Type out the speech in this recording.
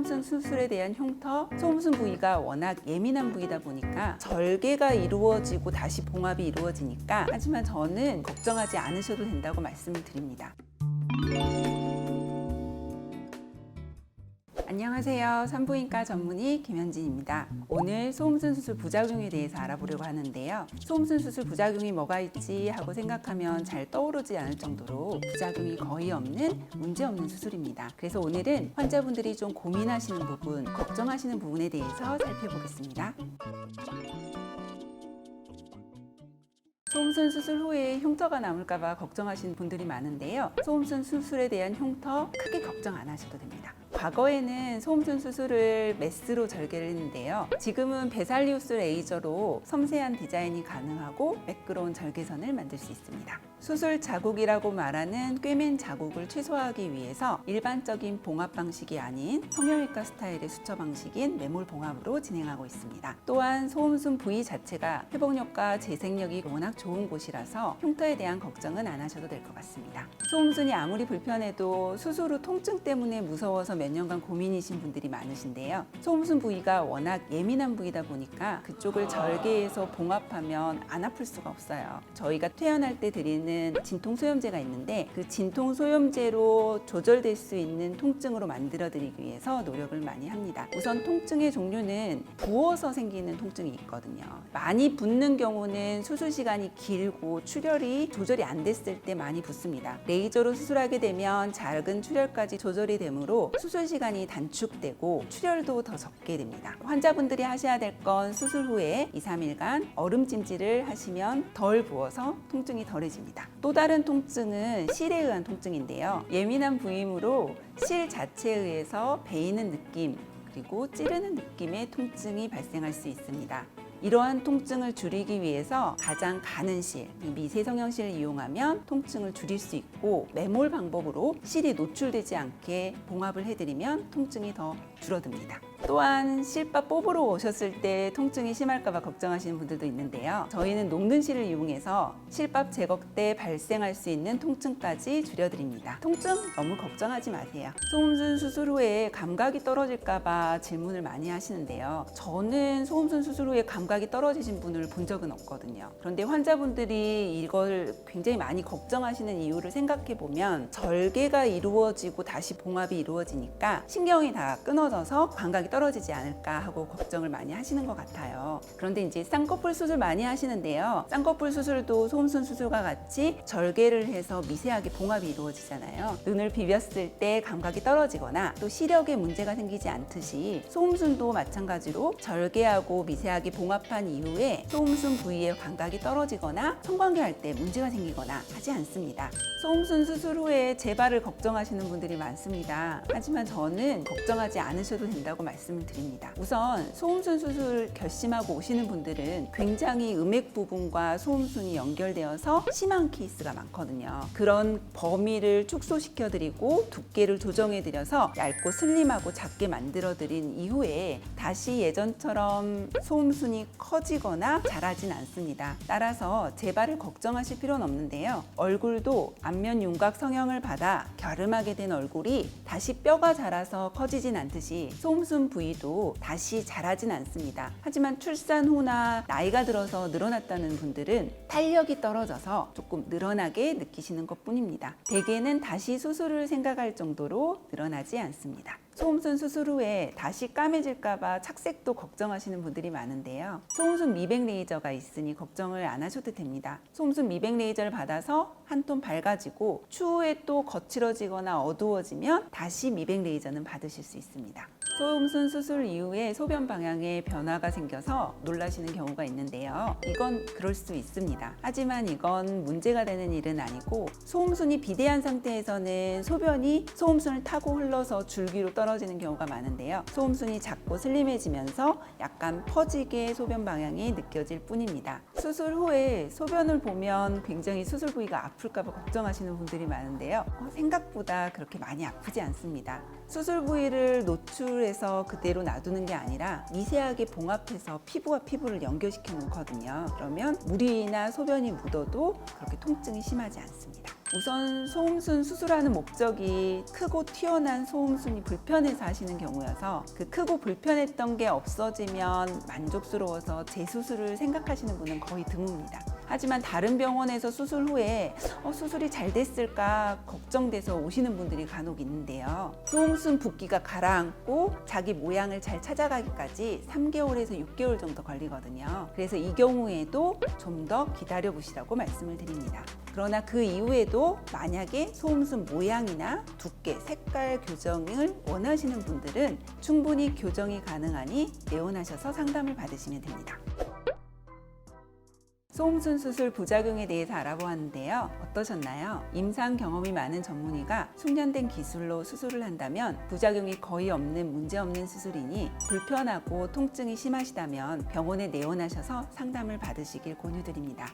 소음순 수술에 대한 흉터, 소음순 부위가 워낙 예민한 부위다 보니까 절개가 이루어지고 다시 봉합이 이루어지니까, 하지만 저는 걱정하지 않으셔도 된다고 말씀을 드립니다. 안녕하세요. 산부인과 전문의 김현진입니다. 오늘 소음순 수술 부작용에 대해서 알아보려고 하는데요. 소음순 수술 부작용이 뭐가 있지 하고 생각하면 잘 떠오르지 않을 정도로 부작용이 거의 없는 문제없는 수술입니다. 그래서 오늘은 환자분들이 좀 고민하시는 부분, 걱정하시는 부분에 대해서 살펴보겠습니다. 소음순 수술 후에 흉터가 남을까봐 걱정하시는 분들이 많은데요. 소음순 수술에 대한 흉터 크게 걱정 안 하셔도 됩니다. 과거에는 소음순 수술을 메스로 절개를 했는데요. 지금은 베살리우스 레이저로 섬세한 디자인이 가능하고 매끄러운 절개선을 만들 수 있습니다. 수술 자국이라고 말하는 꿰맨 자국을 최소화하기 위해서 일반적인 봉합 방식이 아닌 성형외과 스타일의 수처 방식인 매몰 봉합으로 진행하고 있습니다. 또한 소음순 부위 자체가 회복력과 재생력이 워낙 좋은 곳이라서 흉터에 대한 걱정은 안 하셔도 될 것 같습니다. 소음순이 아무리 불편해도 수술 후 통증 때문에 무서워서 몇 년간 고민이신 분들이 많으신데요. 소음순 부위가 워낙 예민한 부위다 보니까 그쪽을 절개해서 봉합하면 안 아플 수가 없어요. 저희가 퇴원할 때 드리는 진통소염제가 있는데 그 진통소염제로 조절될 수 있는 통증으로 만들어 드리기 위해서 노력을 많이 합니다. 우선 통증의 종류는 부어서 생기는 통증이 있거든요. 많이 붓는 경우는 수술 시간이 길고 출혈이 조절이 안 됐을 때 많이 붓습니다. 레이저로 수술하게 되면 작은 출혈까지 조절이 되므로 수술 시간이 단축되고 출혈도 더 적게 됩니다. 환자분들이 하셔야 될 건 수술 후에 2-3일간 얼음찜질을 하시면 덜 부어서 통증이 덜해집니다. 또 다른 통증은 실에 의한 통증인데요. 예민한 부위이므로 실 자체에 의해서 베이는 느낌 그리고 찌르는 느낌의 통증이 발생할 수 있습니다. 이러한 통증을 줄이기 위해서 가장 가는 실, 미세성형실을 이용하면 통증을 줄일 수 있고 매몰 방법으로 실이 노출되지 않게 봉합을 해드리면 통증이 더 줄어듭니다. 또한 실밥 뽑으러 오셨을 때 통증이 심할까 봐 걱정하시는 분들도 있는데요. 저희는 녹는 실을 이용해서 실밥 제거 때 발생할 수 있는 통증까지 줄여드립니다. 통증 너무 걱정하지 마세요. 소음순 수술 후에 감각이 떨어질까 봐 질문을 많이 하시는데요. 저는 소음순 수술 후에 감각이 떨어지신 분을 본 적은 없거든요. 그런데 환자분들이 이걸 굉장히 많이 걱정하시는 이유를 생각해 보면 절개가 이루어지고 다시 봉합이 이루어지니까 신경이 다 끊어져서 감각이 떨어지지 않을까 하고 걱정을 많이 하시는 것 같아요. 그런데 이제 쌍꺼풀 수술 많이 하시는데요. 쌍꺼풀 수술도 소음순 수술과 같이 절개를 해서 미세하게 봉합이 이루어지잖아요. 눈을 비볐을 때 감각이 떨어지거나 또 시력에 문제가 생기지 않듯이 소음순도 마찬가지로 절개하고 미세하게 봉합한 이후에 소음순 부위의 감각이 떨어지거나 성관계할 때 문제가 생기거나 하지 않습니다. 소음순 수술 후에 재발을 걱정하시는 분들이 많습니다. 하지만 저는 걱정하지 않으셔도 된다고 말씀을 드립니다. 우선 소음순 수술 결심하고 오시는 분들은 굉장히 음액 부분과 소음순이 연결되어서 심한 케이스가 많거든요. 그런 범위를 축소시켜 드리고 두께를 조정해 드려서 얇고 슬림하고 작게 만들어 드린 이후에 다시 예전처럼 소음순이 커지거나 자라진 않습니다. 따라서 재발을 걱정하실 필요는 없는데요. 얼굴도 안면 윤곽 성형을 받아 갸름하게 된 얼굴이 다시 뼈가 자라서 커지진 않듯이 소음순 부위도 다시 자라진 않습니다. 하지만 출산 후나 나이가 들어서 늘어났다는 분들은 탄력이 떨어져서 조금 늘어나게 느끼시는 것 뿐입니다. 대개는 다시 수술을 생각할 정도로 늘어나지 않습니다. 소음순 수술 후에 다시 까매질까봐 착색도 걱정하시는 분들이 많은데요. 소음순 미백 레이저가 있으니 걱정을 안 하셔도 됩니다. 소음순 미백 레이저를 받아서 한 톤 밝아지고 추후에 또 거칠어지거나 어두워지면 다시 미백 레이저는 받으실 수 있습니다. 소음순 수술 이후에 소변 방향에 변화가 생겨서 놀라시는 경우가 있는데요. 이건 그럴 수 있습니다. 하지만 이건 문제가 되는 일은 아니고 소음순이 비대한 상태에서는 소변이 소음순을 타고 흘러서 줄기로 떨어지는 경우가 많은데요. 소음순이 작고 슬림해지면서 약간 퍼지게 소변 방향이 느껴질 뿐입니다. 수술 후에 소변을 보면 굉장히 수술 부위가 아플까 봐 걱정하시는 분들이 많은데요. 생각보다 그렇게 많이 아프지 않습니다. 수술 부위를 노출해서 그대로 놔두는 게 아니라 미세하게 봉합해서 피부와 피부를 연결시켜 놓거든요. 그러면 물이나 소변이 묻어도 그렇게 통증이 심하지 않습니다. 우선 소음순 수술하는 목적이 크고 튀어난 소음순이 불편해서 하시는 경우여서 그 크고 불편했던 게 없어지면 만족스러워서 재수술을 생각하시는 분은 거의 드뭅니다. 하지만 다른 병원에서 수술 후에 수술이 잘 됐을까 걱정돼서 오시는 분들이 간혹 있는데요. 소음순 붓기가 가라앉고 자기 모양을 잘 찾아가기까지 3개월에서 6개월 정도 걸리거든요. 그래서 이 경우에도 좀 더 기다려 보시라고 말씀을 드립니다. 그러나 그 이후에도 만약에 소음순 모양이나 두께, 색깔 교정을 원하시는 분들은 충분히 교정이 가능하니 내원하셔서 상담을 받으시면 됩니다. 소음순 수술 부작용에 대해서 알아보았는데요. 어떠셨나요? 임상 경험이 많은 전문의가 숙련된 기술로 수술을 한다면 부작용이 거의 없는 문제없는 수술이니 불편하고 통증이 심하시다면 병원에 내원하셔서 상담을 받으시길 권유드립니다.